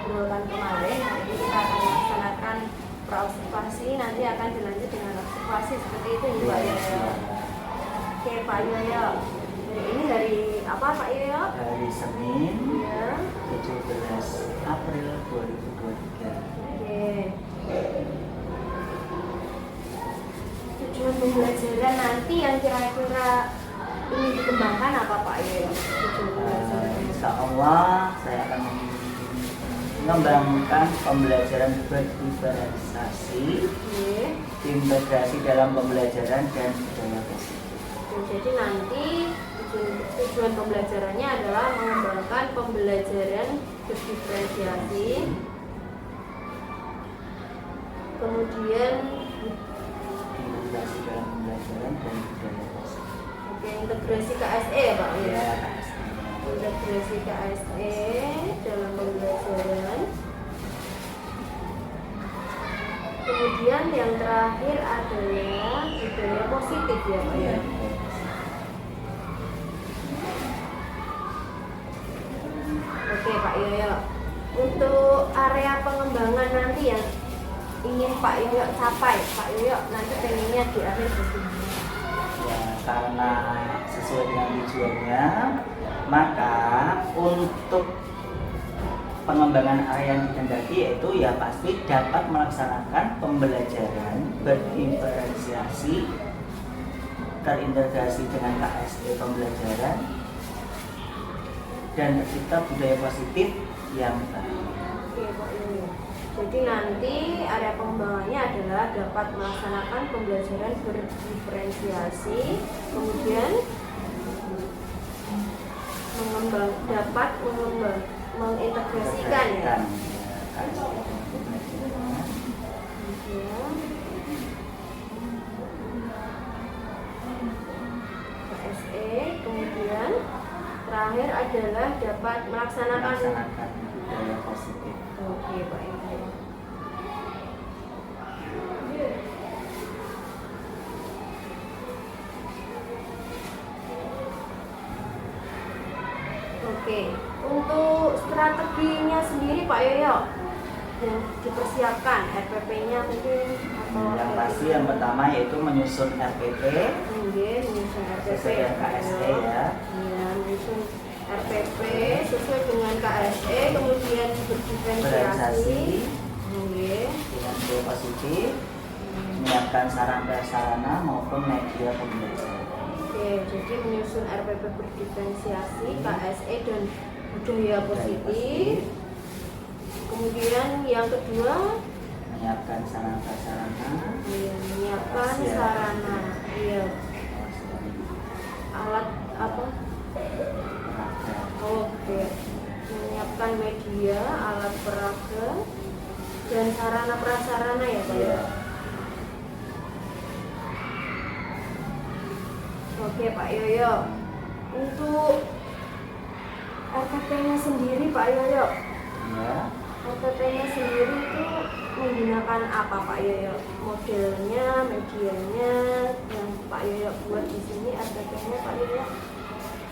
obrolkan kemarin. Nanti kita akan laksanakan praobservasi, nanti akan dilanjut dengan observasi seperti itu ya Pak Yoyo. Oke Pak Yoyo, ini dari apa Pak Yoyo? Hari Senin Ya. 17 April 2023. Oke. Tujuan pembelajaran nanti yang kira-kira ingin dikembangkan apa Pak Yoyo? Tujuan pembelajaran. Insya Allah saya akan mengembangkan pembelajaran berdiferensiasi, Oke. integrasi dalam pembelajaran dan budaya positif. Jadi nanti tujuan pembelajarannya adalah mengembangkan pembelajaran berdiferensiasi, kemudian Integrasi dalam pembelajaran dan budaya positif. oke, integrasi KSE ya Pak ya. Ya, Integrasi KSE dalam pembelajaran. Kemudian yang terakhir adalah budaya positif ya Pak ya. Oke Pak Yoyo, untuk area pengembangan nanti yang ingin Pak Yoyo capai, Pak Yoyo nanti pengennya di akhir bagaimana? Ya, karena sesuai dengan tujuannya, maka untuk pengembangan area yang dikehendaki yaitu ya pasti dapat melaksanakan pembelajaran berdiferensiasi, terintegrasi dengan KSE pembelajaran, dan tercipta budaya positif yang baik. Oke Pak Yoyo. Jadi nanti area pengembangannya adalah dapat melaksanakan pembelajaran berdiferensiasi, kemudian mengintegrasikan ya. KSE, kemudian terakhir adalah dapat melaksanakan budaya positif. Oke Pak Yoyo. Oke, untuk strateginya sendiri Pak Yoyo yang dipersiapkan RPP-nya mungkin atau Yang pasti yang pertama yaitu menyusun RPP menyusun RPP sesuai dengan KSE ya. Iya, menyusun RPP sesuai dengan KSE, kemudian berdiferensiasi. Oke. Dengan budaya positif, menyiapkan sarana prasarana maupun media pembelajaran. Oke, jadi menyusun RPP berdiferensiasi, KSE dan budaya positif. Kemudian yang kedua, menyiapkan sarana prasarana, menyiapkan sarana, alat apa? Oke, menyiapkan media, alat peraga, dan sarana prasarana ya Pak ya. Oke Pak Yoyo, untuk RPP-nya sendiri Pak Yoyo, ya. RPP-nya sendiri itu menggunakan apa Pak Yoyo? Modelnya, medianya yang Pak Yoyo buat di sini RPP-nya Pak Yoyo?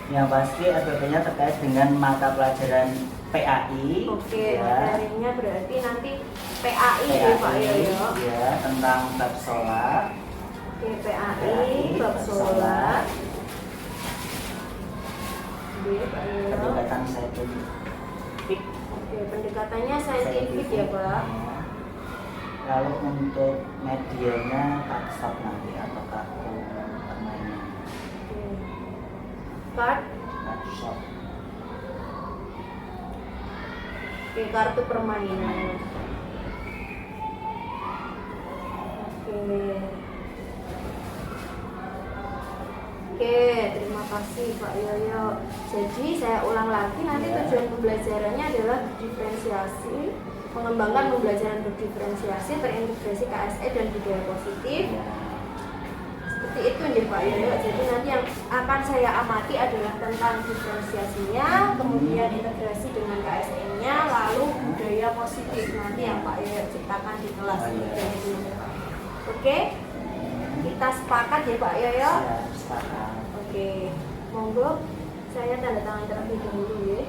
Yang pasti RPP-nya terkait dengan mata pelajaran PAI. Oke, ya. materinya berarti nanti PAI ya Pak Yoyo. Ya, tentang bab sholat. Oke, PAI, bab sholat. Oke, Pak Yoyo. Pendekatan saintifik. Oke, pendekatannya saintifik ya Pak. Lalu untuk medianya workshop nanti atau kartu permainan. Oke. Card. Workshop. Oke, kartu permainan. Oke. Oke, terima kasih Pak Yoyo. Jadi saya ulang lagi, nanti tujuan pembelajarannya adalah berdiferensiasi, mengembangkan pembelajaran berdiferensiasi, terintegrasi KSE dan budaya positif. Seperti itu ya Pak Yoyo. Jadi nanti yang akan saya amati adalah tentang diferensiasinya, kemudian integrasi dengan KSE-nya, lalu budaya positif nanti yang Pak Yoyo ciptakan di kelas ini. Oke, kita sepakat ya Pak Yoyo. Sepakat. Oke, monggo saya tanda tangan terlebih dahulu ya.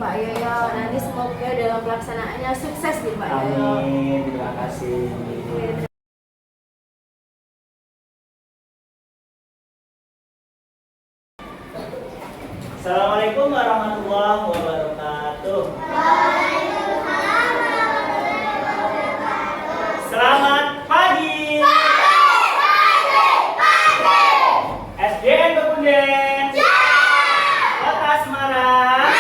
Pak Yoyo. Nanti semoga dalam pelaksanaannya sukses nih Pak Yoyo. Amin, terima kasih. Assalamualaikum warahmatullahi wabarakatuh. Selamat pagi. SDN Bekunden. Kota Semarang.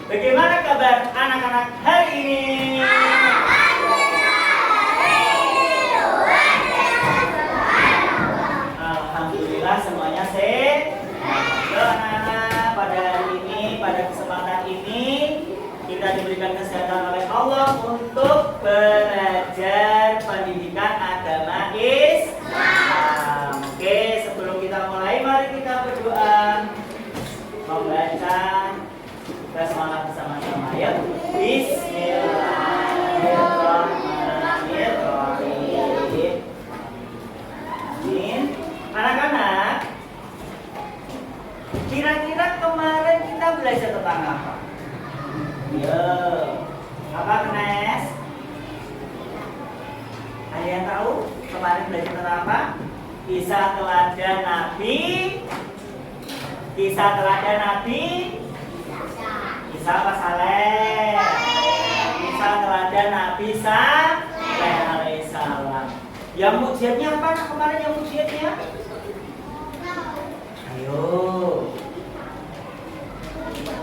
Bagaimana kabar anak-anak hari ini? Alhamdulillah semuanya sehat. Anak-anak, pada hari ini, pada kesempatan ini kita diberikan kesehatan oleh Allah untuk belajar pendidikan agama Islam. Oke, sebelum kita mulai, mari kita berdoa membaca basmalah bersama-sama ya. Bismillahirrahmanirrahim. Amin. Anak-anak, kira-kira kemarin kita belajar tentang apa? Yo, apa Nes? Ada yang tahu kemarin belajar tentang apa? Kisah teladan Nabi. Kisah teladan Nabi. Kisah apa Saleh? Kisah teladan Nabi Saleh alaihissalam. Yang mukjizatnya apa kemarin yang mukjizatnya? Ayo.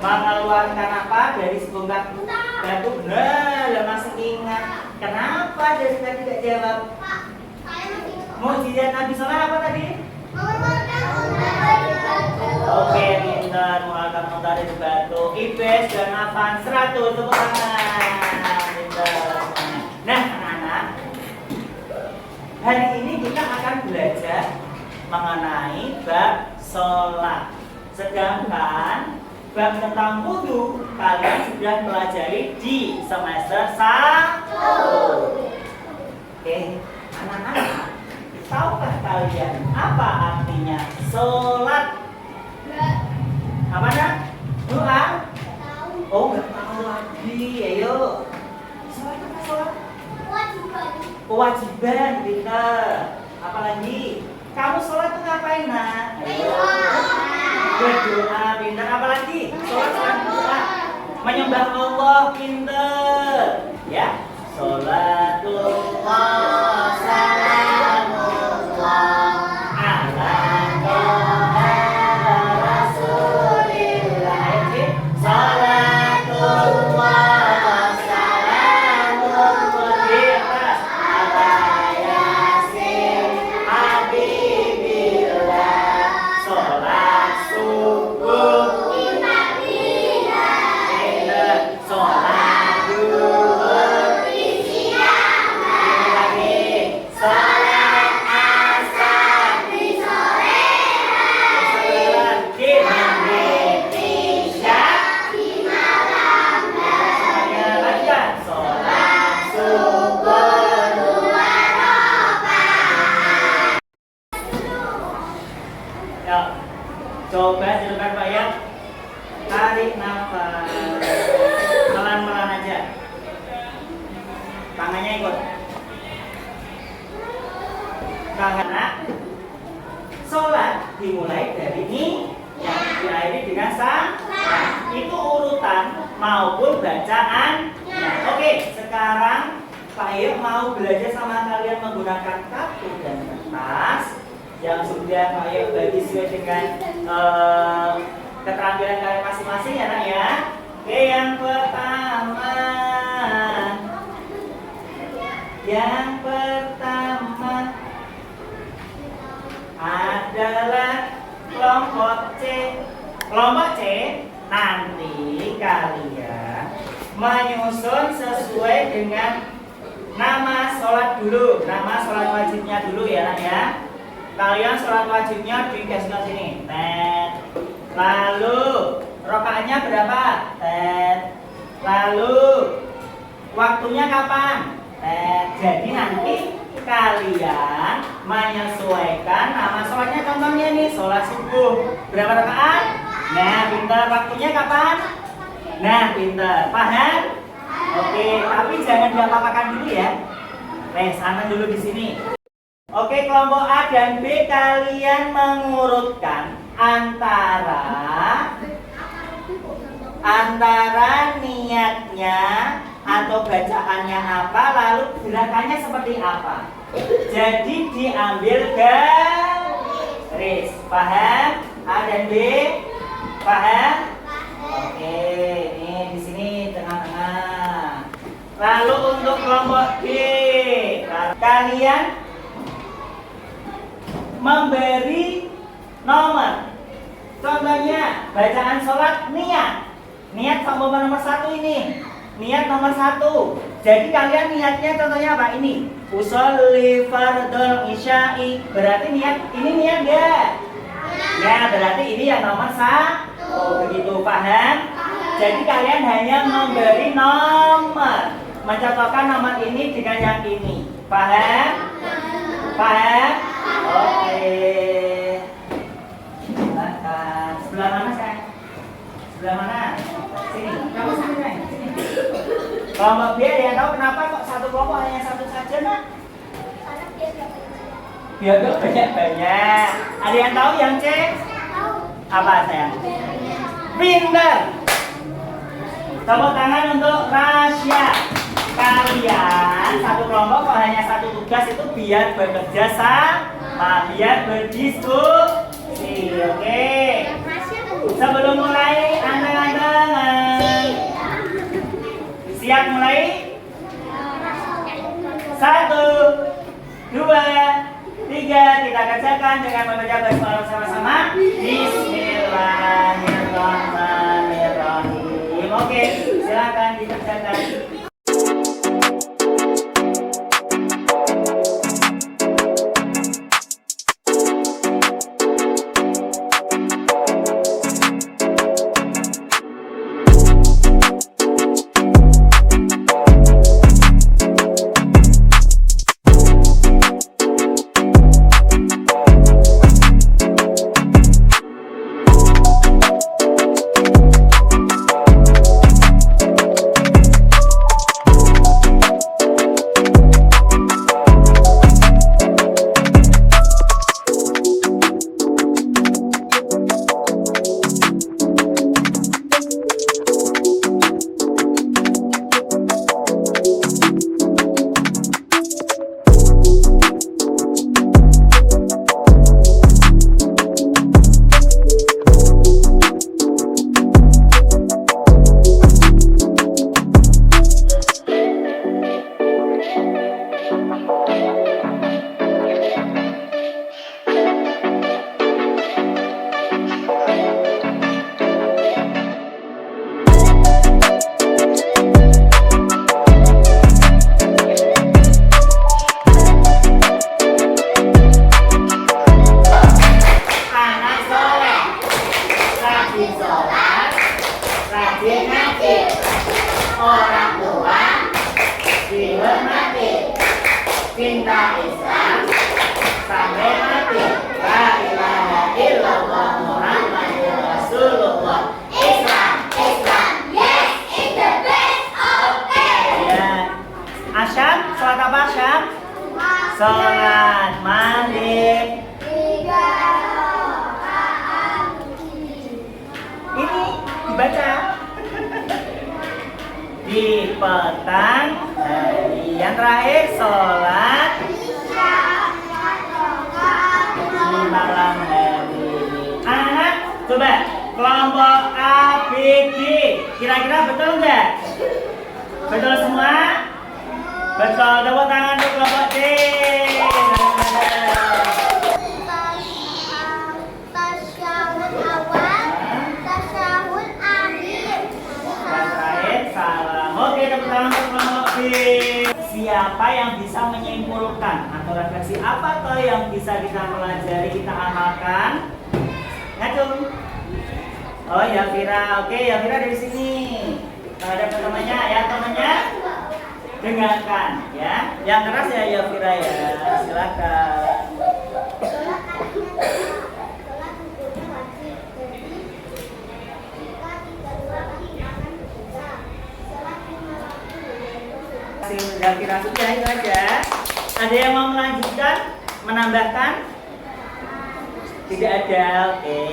Mengeluarkan apa dari sebongkah batu? Benar, ya masih ingat. Kenapa dari tadi tidak jawab? Mukjizat Nabi Saleh apa tadi? Oke, pintar mengeluarkan unta dari batu. Ibes dan Afan 100 tepuk tangan. Pintar. Nah, anak-anak, hari ini kita akan belajar mengenai bab sholat. Sedangkan bab tentang wudhu kalian sudah pelajari di semester 1. Oke, anak-anak, tahukah kalian apa artinya sholat? Apa nak? Doa? Oh, nggak tahu lagi. Ayo. Sholat apa sholat? Kewajiban kita. Apalagi? Kamu sholat tuh ngapain nak? Ayo. Berdoa, pintar. Apalagi? Sholat sekarang berdoa. Menyembah Allah, pintar. Ya. Sholatullah salamullah ala toha rasulillah. Sholatullah salamullah di atas ala yasin habibillah. Sholat subuh sholat duhur sholat asar sholat maghrib isya semuanya lanjutkan. Sholat subuh 2 rakaat. Ya, coba silakan Pak ya. Tarik nafas pelan-pelan aja, tangannya ikut. Karena sholat dimulai dari ini yang diakhiri dengan salam. Itu urutan maupun bacaan. Oke, sekarang Pak Yo mau belajar sama kalian menggunakan kartu dan kertas yang sudah Pak Yo bagi sesuai dengan keterampilan kalian masing-masing ya nak ya. Oke, yang pertama adalah kelompok C. Kelompok C nanti kalian menyusun sesuai dengan nama sholat dulu, nama sholat wajibnya dulu ya nak ya. Kalian sholat wajibnya digaskan sini, tet. Lalu rakaatnya berapa? Tet. Lalu waktunya kapan? Tet. Jadi nanti kalian menyesuaikan nama sholatnya. Contohnya nih sholat subuh berapa rakaat? 5. Nah, pintar. Waktunya kapan? Nah, pintar. Paham? Oke, tapi jangan diapa-apakan dulu ya. Sana dulu di sini. Oke, kelompok A dan B, kalian mengurutkan antara niatnya atau bacaannya apa, lalu gerakannya seperti apa. Jadi diambil garis. Paham? A dan B? Paham? Oke, ini di sini tengah-tengah. Lalu untuk kelompok B, kalian memberi nomor. Contohnya bacaan sholat niat. Niat sama nomor 1 ini. Niat nomor 1. Jadi kalian niatnya contohnya apa? Ini. Usolli fardhul isya'i. Berarti niat ini niat enggak? Ya, berarti ini yang nomor 1. Begitu, paham? Jadi kalian hanya memberi nomor. Mencontohkan nomor ini dengan yang ini. Paham? Paham? Oke. Silakan. Sebelah mana, sayang? Sebelah mana? Sini. Kamu sini, sayang. Sini. Kelompok B ada yang tahu kenapa kok satu kelompok hanya satu saja, Nak? Biar gak banyak-banyak. Ada yang tahu yang C? Apa, sayang? Pinter. Tepuk tangan untuk Rasya. Kalian satu kelompok kok hanya satu tugas itu biar bekerja sama, biar berdiskusi. Oke. Sebelum mulai anteng-antengan. Siap mulai? 1, 2, 3. Kita kerjakan dengan membaca basmalah bersama-sama. Bismillahirrahmanirrahim. Oke, silakan dikerjakan. Cinta Islam sampai mati. La ilaha illallah Muhammadur Rasulullah. Islam, yes, it's the best. Okay. Ya. Asyam, sholat apa Asyam? Sholat maghrib. 3 rakaat. Ini dibaca di petang hari. Yang terakhir sholat di malam hari. Anak-anak, coba kelompok A, B, D, kira-kira betul nggak? Betul semua? Betul. Tepuk tangan untuk kelompok D. Tasyahud awal, tasyahud akhir. Dan terakhir salam. Oke, tepuk tangan untuk kelompok B. Siapa yang bisa menyimpulkan atau refleksi apa toh yang bisa kita pelajari, kita amalkan? Ngacung. Oh ya Vira, oke ya Vira dari sini. Ada temannya ya, temannya dengarkan ya. Yang keras ya Vira ya, silakan. saya kira sudah itu aja. Ada yang mau melanjutkan, menambahkan? Tidak ada, oke.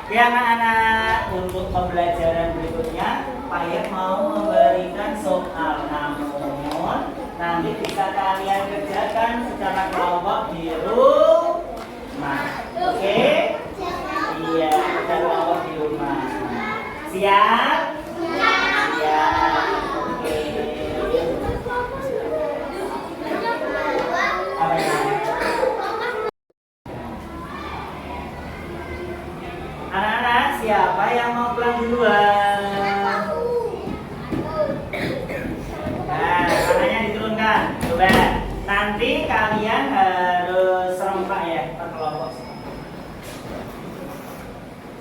Oke anak-anak, untuk pembelajaran berikutnya Pak Yek mau memberikan soal, namun nanti bisa kalian kerjakan secara kelompok di rumah. Oke? Iya, secara kelompok di rumah. Siap? Siap. Oke. Apa ini? Anak-anak, siapa yang mau pulang duluan? Nah, tangannya diturunkan. Coba. Nanti kalian harus serempak ya, per kelompok.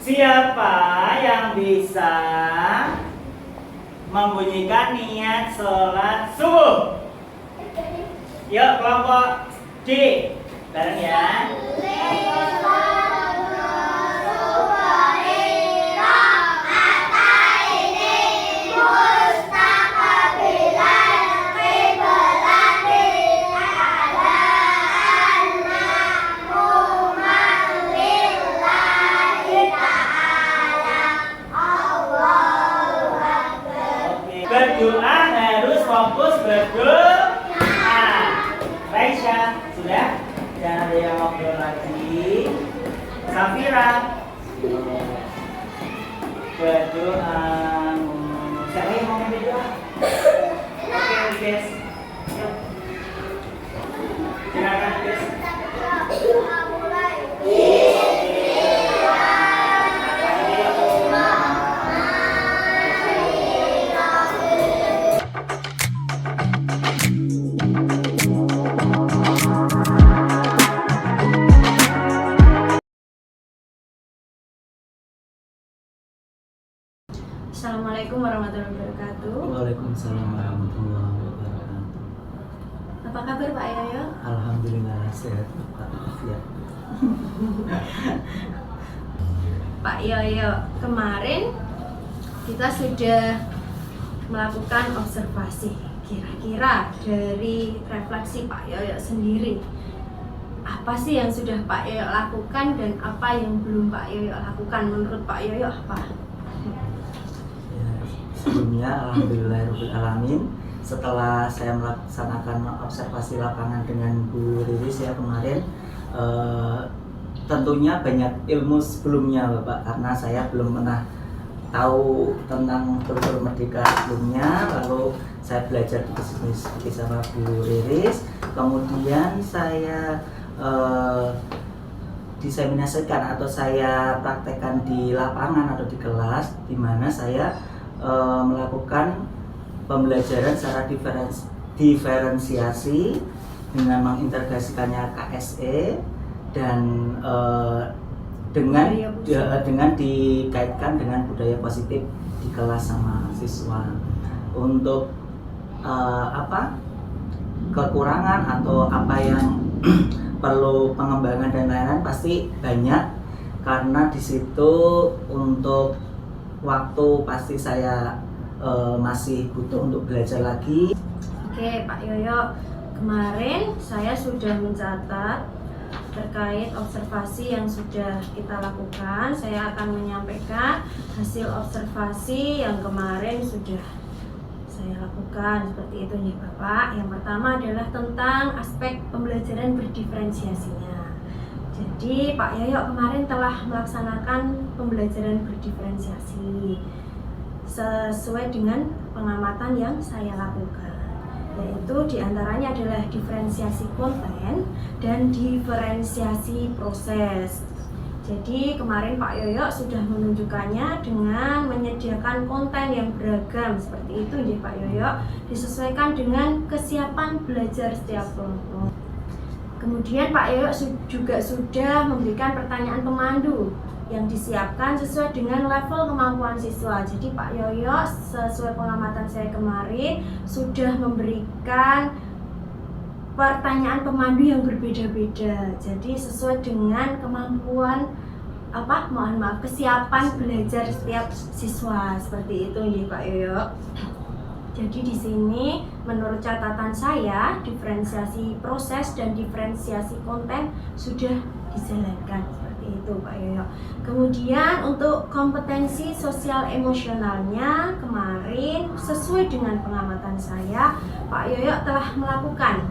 Siapa yang bisa membunyikan niat sholat subuh? Yuk, kelompok D. Bareng ya. Berdoa harus fokus berdoa. Raisya, sudah? Jangan ada yang ngobrol lagi. Safira, berdoa. Siapa yang mau berdoa? Oke, guys. Silakan, guys. Assalamualaikum warahmatullahi wabarakatuh. Waalaikumsalam warahmatullahi wabarakatuh. Apa kabar Pak Yoyo? Alhamdulillah sehat Pak. Ya. Pak Yoyo, kemarin kita sudah melakukan observasi. Kira-kira dari refleksi Pak Yoyo sendiri, apa sih yang sudah Pak Yoyo lakukan dan apa yang belum Pak Yoyo lakukan? Menurut Pak Yoyo apa? Sebelumnya alhamdulillahirobbilalamin, setelah saya melaksanakan observasi lapangan dengan Bu Riris ya kemarin, tentunya banyak ilmu sebelumnya Bapak, karena saya belum pernah tahu tentang kultur merdeka sebelumnya. Lalu saya belajar di sini sama Bu Riris, kemudian saya diseminasikan atau saya praktekkan di lapangan atau di kelas, di mana saya melakukan pembelajaran secara diferensiasi dengan mengintegrasikannya KSE dan dengan dikaitkan dengan budaya positif di kelas sama siswa. Untuk kekurangan atau apa yang perlu pengembangan dan lain-lain pasti banyak, karena di situ untuk waktu pasti saya masih butuh untuk belajar lagi. Oke Pak Yoyo, kemarin saya sudah mencatat terkait observasi yang sudah kita lakukan. Saya akan menyampaikan hasil observasi yang kemarin sudah saya lakukan seperti itu nih Bapak. Yang pertama adalah tentang aspek pembelajaran berdiferensiasinya. Jadi Pak Yoyo kemarin telah melaksanakan pembelajaran berdiferensiasi sesuai dengan pengamatan yang saya lakukan, yaitu diantaranya adalah diferensiasi konten dan diferensiasi proses. Jadi kemarin Pak Yoyo sudah menunjukkannya dengan menyediakan konten yang beragam seperti itu ya Pak Yoyo, disesuaikan dengan kesiapan belajar setiap kelompok. Kemudian Pak Yoyo juga sudah memberikan pertanyaan pemandu yang disiapkan sesuai dengan level kemampuan siswa. Jadi Pak Yoyo sesuai pengamatan saya kemarin sudah memberikan pertanyaan pemandu yang berbeda-beda. Jadi sesuai dengan kemampuan kesiapan belajar setiap siswa seperti itu ya Pak Yoyo. Jadi di sini menurut catatan saya diferensiasi proses dan diferensiasi konten sudah dijalankan seperti itu Pak Yoyo. Kemudian untuk kompetensi sosial emosionalnya kemarin sesuai dengan pengamatan saya, Pak Yoyo telah melakukan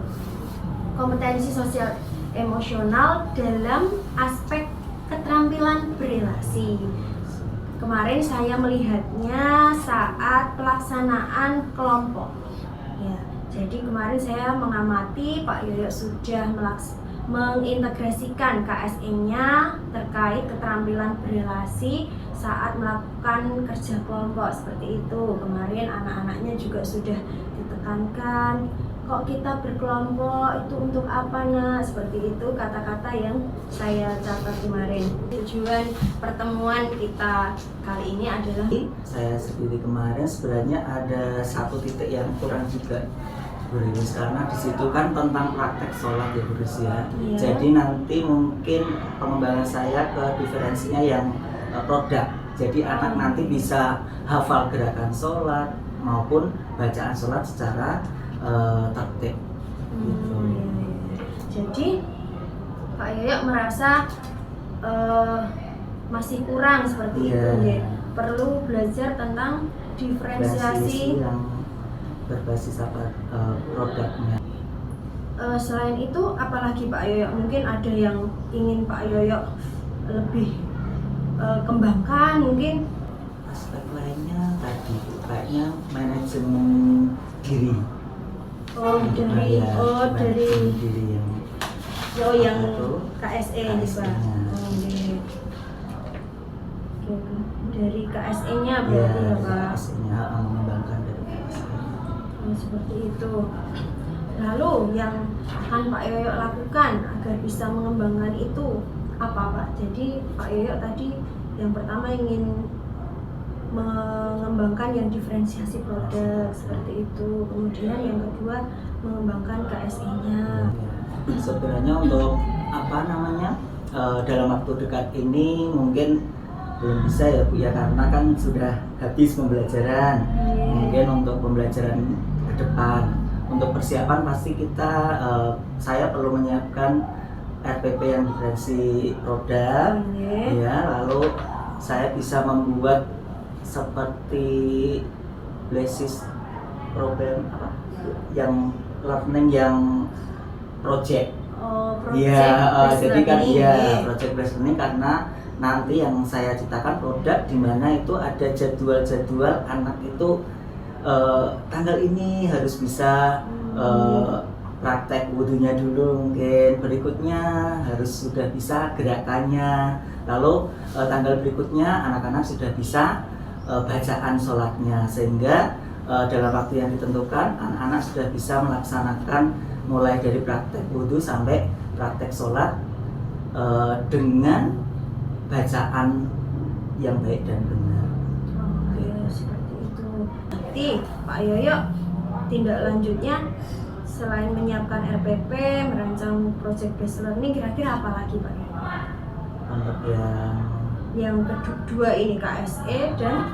kompetensi sosial emosional dalam aspek keterampilan berelasi. Kemarin saya melihatnya saat pelaksanaan kelompok. Ya, jadi kemarin saya mengamati Pak Yoyo sudah mengintegrasikan KSE-nya terkait keterampilan berelasi saat melakukan kerja kelompok seperti itu. Kemarin anak-anaknya juga sudah ditekankan, kok kita berkelompok itu untuk apa nak? Seperti itu kata-kata yang saya catat kemarin. Tujuan pertemuan kita kali ini adalah saya sendiri kemarin sebenarnya ada satu titik yang kurang juga Buris, karena di situ kan tentang praktek sholat ya Buris ya. Iya. Jadi nanti mungkin pengembangan saya ke diferensinya yang produk. Jadi anak nanti bisa hafal gerakan sholat maupun bacaan sholat secara tertib. Gitu. Iya. Jadi Pak Yoyo merasa masih kurang seperti itu, ya. Perlu belajar tentang diferensiasi yang berbasis apa produknya. Selain itu apalagi Pak Yoyo, mungkin ada yang ingin Pak Yoyo lebih kembangkan mungkin? Aspek lainnya tadi kayaknya manajemen diri. Dari diri yang KSE nih Pak. Dari KSE-nya berarti ya Pak. KSE-nya mengembangkan dari KSE. Seperti itu. Lalu yang akan Pak Yoyo lakukan agar bisa mengembangkan itu apa Pak? Jadi Pak Yoyo tadi yang pertama ingin mengembangkan yang diferensiasi produk seperti itu. Kemudian yang kedua mengembangkan KSE-nya. Sebenarnya untuk apa namanya dalam waktu dekat ini mungkin belum bisa ya Bu ya, karena kan sudah habis pembelajaran. Mungkin untuk pembelajaran ke depan, untuk persiapan pasti kita saya perlu menyiapkan RPP yang diferensi produk. Ya, lalu saya bisa membuat seperti basis problem apa yang learning yang project. Jadi kan project based learning, karena nanti yang saya ciptakan produk di mana itu ada jadwal-jadwal anak itu tanggal ini harus bisa praktek wudhunya dulu, mungkin berikutnya harus sudah bisa gerakannya, lalu tanggal berikutnya anak-anak sudah bisa bacaan sholatnya, sehingga dalam waktu yang ditentukan anak-anak sudah bisa melaksanakan mulai dari praktek wudhu sampai praktek sholat dengan bacaan yang baik dan benar. Oke, seperti itu. Nanti Pak Yoyo tindak lanjutnya selain menyiapkan RPP, merancang project based learning, kira-kira apa lagi Pak Yoyo? Untuk yang kedua ini KSE dan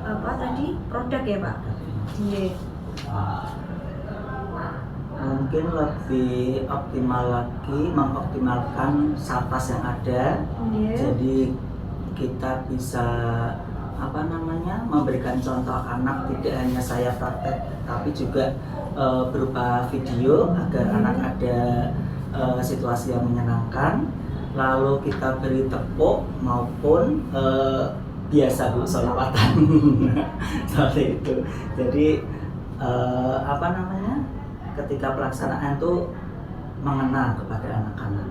apa tadi produk ya Pak? Iya. Mungkin lebih optimal lagi mengoptimalkan SARPRAS yang ada. Jadi kita bisa apa namanya memberikan contoh anak, tidak hanya saya praktek tapi juga berupa video agar anak ada situasi yang menyenangkan. Lalu kita beri tepuk maupun biasa Bu sholawatan seperti itu. Jadi apa namanya ketika pelaksanaan itu mengena kepada anak-anak.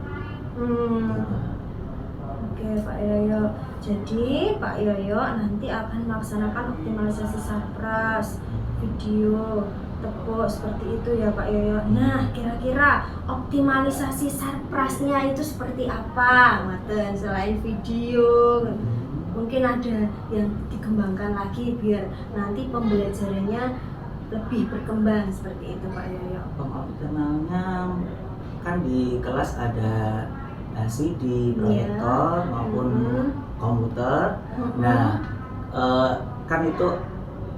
Oke Pak Yoyo. Jadi Pak Yoyo nanti akan melaksanakan optimalisasi SARPRAS, video, tepuk seperti itu ya Pak Yoyo. Nah, kira-kira optimalisasi SARPRAS-nya itu seperti apa? Maten, selain video, mungkin ada yang dikembangkan lagi biar nanti pembelajarannya lebih berkembang seperti itu Pak Yoyo. Pengoptimalnya kan di kelas ada LCD, proyektor maupun komputer. Nah, kan itu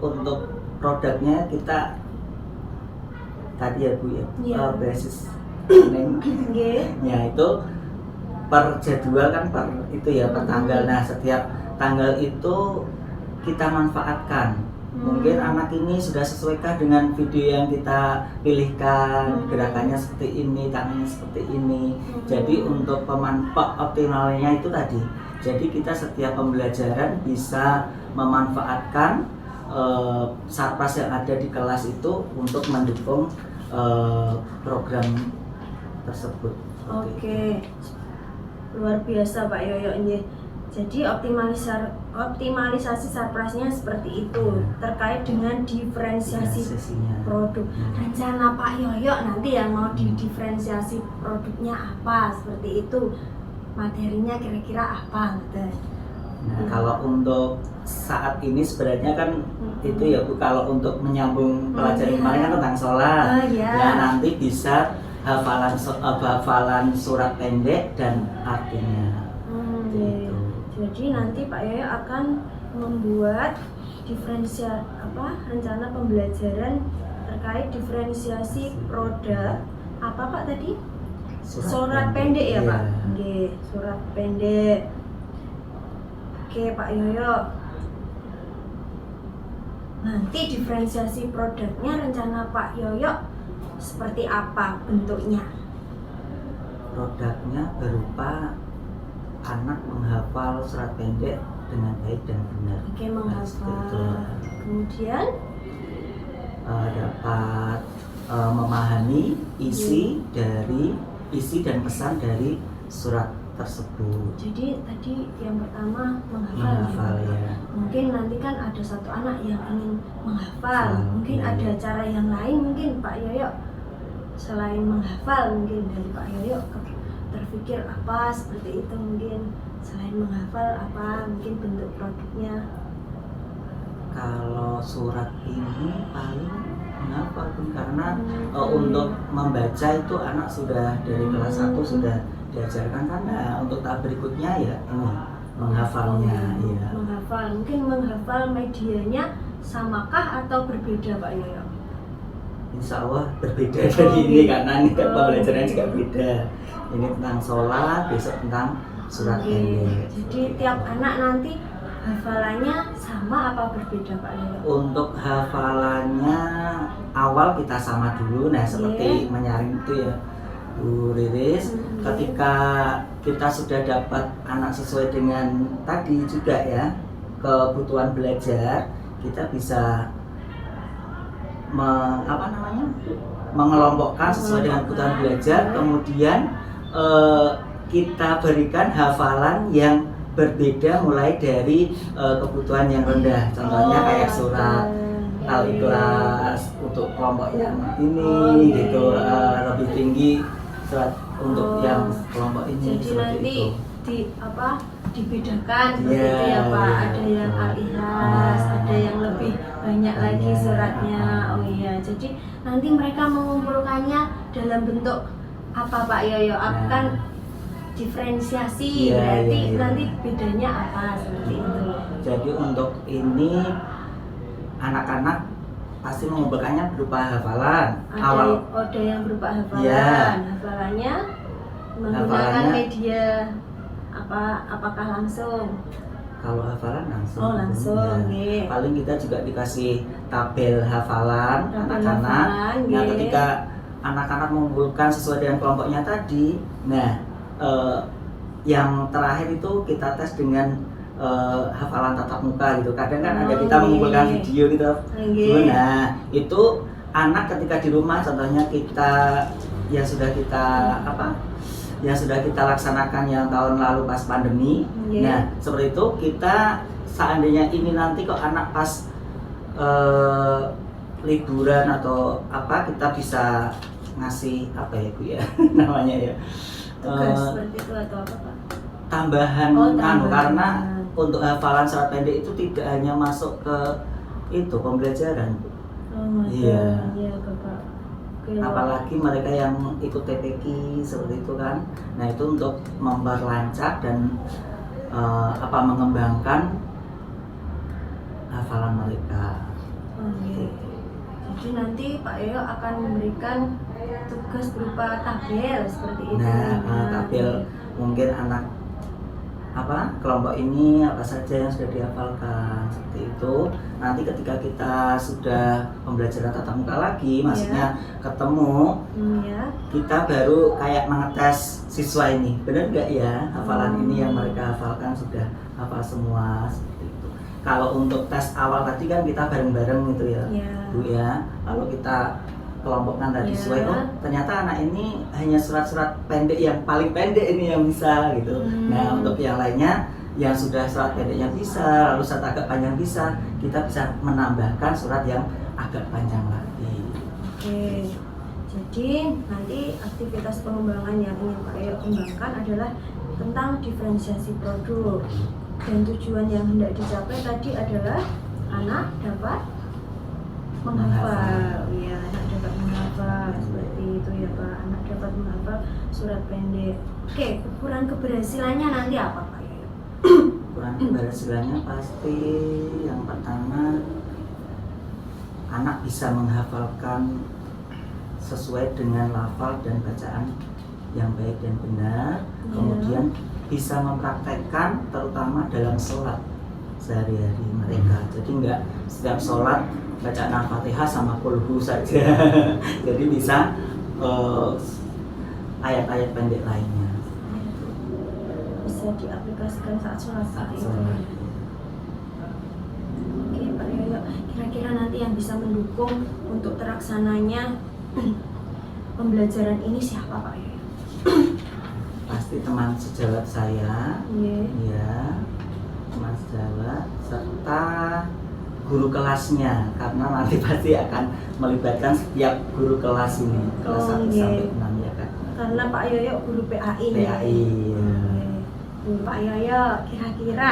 untuk produknya kita tadi ya Bu ya, Iya. basis neng. Nggih. Ya itu per jadwal kan per itu ya per tanggal. Nah setiap tanggal itu kita manfaatkan. Mungkin anak ini sudah sesuaikah dengan video yang kita pilihkan, gerakannya seperti ini, tangannya seperti ini. Jadi untuk optimalnya itu tadi. Jadi kita setiap pembelajaran bisa memanfaatkan sarpras yang ada di kelas itu untuk mendukung program tersebut. Oke. Luar biasa Pak Yoyo ini. Jadi optimalisasi sarprasnya seperti itu terkait dengan diferensiasi Sesinya. produk. Rencana Pak Yoyo nanti yang mau didiferensiasi produknya apa seperti itu, materinya kira-kira apa gitu. Nah, kalau untuk saat ini sebenarnya kan itu ya Bu, kalau untuk menyambung pelajaran kemarin kan tentang sholat. Oh, iya. Nah, nanti bisa hafalan surat pendek dan artinya. Gitu. Jadi nanti Pak Yoyo akan membuat rencana pembelajaran terkait diferensiasi produk apa Pak tadi? Surat pendek ya Pak? Oke, surat pendek. Oke Pak Yoyo. Nanti diferensiasi produknya rencana Pak Yoyo seperti apa bentuknya? Produknya berupa anak menghafal surat pendek dengan baik dan benar. Oke, Nah, seperti itu. menghafal. Kemudian dapat memahami isi dan pesan dari surat tersebut. jadi tadi yang pertama menghafal. Ya. Mungkin nanti kan ada satu anak yang ingin menghafal. Mungkin ya. ada cara yang lain mungkin Pak Yoyo selain menghafal, mungkin dari Pak Yoyo terpikir apa seperti itu, mungkin selain menghafal apa mungkin bentuk produknya. Kalau surat ini paling menghafal Bun, karena untuk membaca itu anak sudah dari kelas 1 sudah diajarkan kan. Nah, untuk tahap berikutnya ya menghafalnya. Ya. Menghafal, mungkin menghafal medianya samakah atau berbeda Pak Yoyo? Insya Allah berbeda dari ini karena ini kan pembelajarannya juga beda. Ini tentang sholat, besok tentang surat pendek. Jadi tiap anak nanti hafalannya sama apa berbeda Pak Yoyo? Untuk hafalannya awal kita sama dulu. Nah seperti menyaring itu ya Bu Riris. Ketika kita sudah dapat anak sesuai dengan tadi juga ya kebutuhan belajar, kita bisa mengelompokkan sesuai dengan kebutuhan belajar. Kemudian kita berikan hafalan yang berbeda mulai dari kebutuhan yang rendah. Contohnya kayak surat Al-Ikhlas untuk kelompok yang ini gitu, lebih tinggi surat untuk yang kelompok ini. Jadi nanti dibedakan seperti Iya, itu ya Pak. iya. Ada yang Al-Ikhlas, ada yang lebih banyak lagi suratnya. Oh iya, jadi nanti mereka mengumpulkannya dalam bentuk apa Pak Yoyo? Akan diferensiasi, berarti nanti bedanya apa seperti itu. Jadi untuk ini anak-anak pasti mengumpulkannya berupa hafalan. Ada yang berupa hafalan. Ya. Hafalannya menggunakan media apakah langsung? Kalau hafalan langsung. Oh, langsung, Ya. nggih. Paling kita juga dikasih tabel hafalan anak-anak. Nah, nggih. ketika anak-anak mengumpulkan sesuai dengan kelompoknya tadi, nah yang terakhir itu kita tes dengan hafalan tatap muka gitu. Kadang kan ada kita mengumpulkan video gitu. Nah, itu anak ketika di rumah contohnya kita yang sudah kita laksanakan yang tahun lalu pas pandemi. Nah, seperti itu kita seandainya ini nanti kok anak pas liburan atau apa, kita bisa ngasih apa ya Bu ya namanya ya, tugas seperti itu atau apa Pak? Tambahan. Karena untuk hafalan surat pendek itu tidak hanya masuk ke itu pembelajaran. Iya Bapak. Apalagi mereka yang ikut TPQ seperti itu kan. Nah itu untuk memperlancar dan mengembangkan hafalan mereka. Okay. Jadi nanti Pak Yoyo akan memberikan tugas berupa tabel seperti itu. Nah, tabel mungkin anak kelompok ini apa saja yang sudah dihafalkan seperti itu. Nanti ketika kita sudah pembelajaran tatap muka lagi, maksudnya ketemu, kita baru kayak mengetes siswa ini, benar nggak ya hafalan ini yang mereka hafalkan sudah hafal semua seperti itu. Kalau untuk tes awal tadi kan kita bareng-bareng gitu ya, Bu ya. Kalau kita kelompokkan tadi sesuai, oh ternyata anak ini hanya surat-surat pendek yang paling pendek ini yang bisa gitu. Nah untuk yang lainnya yang sudah surat pendeknya bisa, lalu surat agak panjang bisa, kita bisa menambahkan surat yang agak panjang lagi. Oke, jadi nanti aktivitas pengembangan yang ingin Pak Yoyo kembangkan adalah tentang diferensiasi produk, dan tujuan yang hendak dicapai tadi adalah anak dapat menghafal. Ya, anak dapat menghafal seperti itu ya Pak. Anak dapat menghafal surat pendek. Oke, ukuran keberhasilannya nanti apa Pak Yoyo? Ukuran keberhasilannya pasti yang pertama anak bisa menghafalkan sesuai dengan lafal dan bacaan yang baik dan benar. Kemudian bisa mempraktekkan terutama dalam sholat sehari-hari mereka. Jadi enggak setiap sholat bacaan Al-Fatihah sama kulhu saja. Jadi bisa ayat-ayat pendek lainnya. Bisa diaplikasikan saat sholat seperti itu. Oke Pak Yoyo, kira-kira nanti yang bisa mendukung untuk terlaksananya pembelajaran ini siapa Pak Yoyo? Pasti teman sejawat saya, ya, teman sejawat serta guru kelasnya, karena nanti pasti akan melibatkan setiap guru kelas ini, kelas 1 sampai 6 ya kan. Karena Pak Yoyo guru PAI. PAI. Pak Yoyo, kira-kira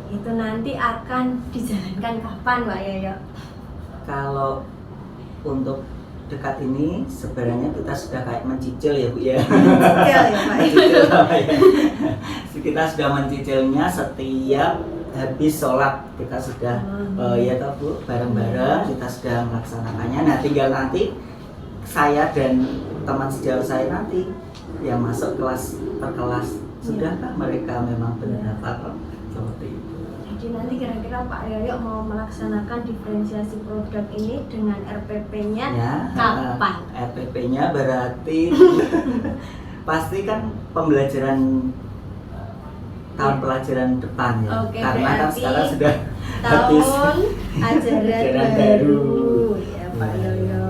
itu nanti akan dijalankan kapan Pak Yoyo? Kalau untuk dekat ini sebenarnya kita sudah kayak mencicil ya Bu ya. Mencicil ya Pak. Mencicil apa ya? Kita sudah mencicilnya setiap habis sholat kita sudah ya toh Bu, bareng-bareng kita sudah melaksanakannya. Nah tinggal nanti saya dan teman sejawat saya nanti yang masuk kelas per kelas, sudahkah mereka memang benar hafal seperti itu. Jadi nanti kira-kira Pak Yoyo mau melaksanakan diferensiasi produk ini dengan RPP-nya kapan? RPP-nya berarti pasti kan pembelajaran tahun pelajaran depan ya. Karena kan sekarang sudah habis tahun ajaran baru ya Pak Yoyo.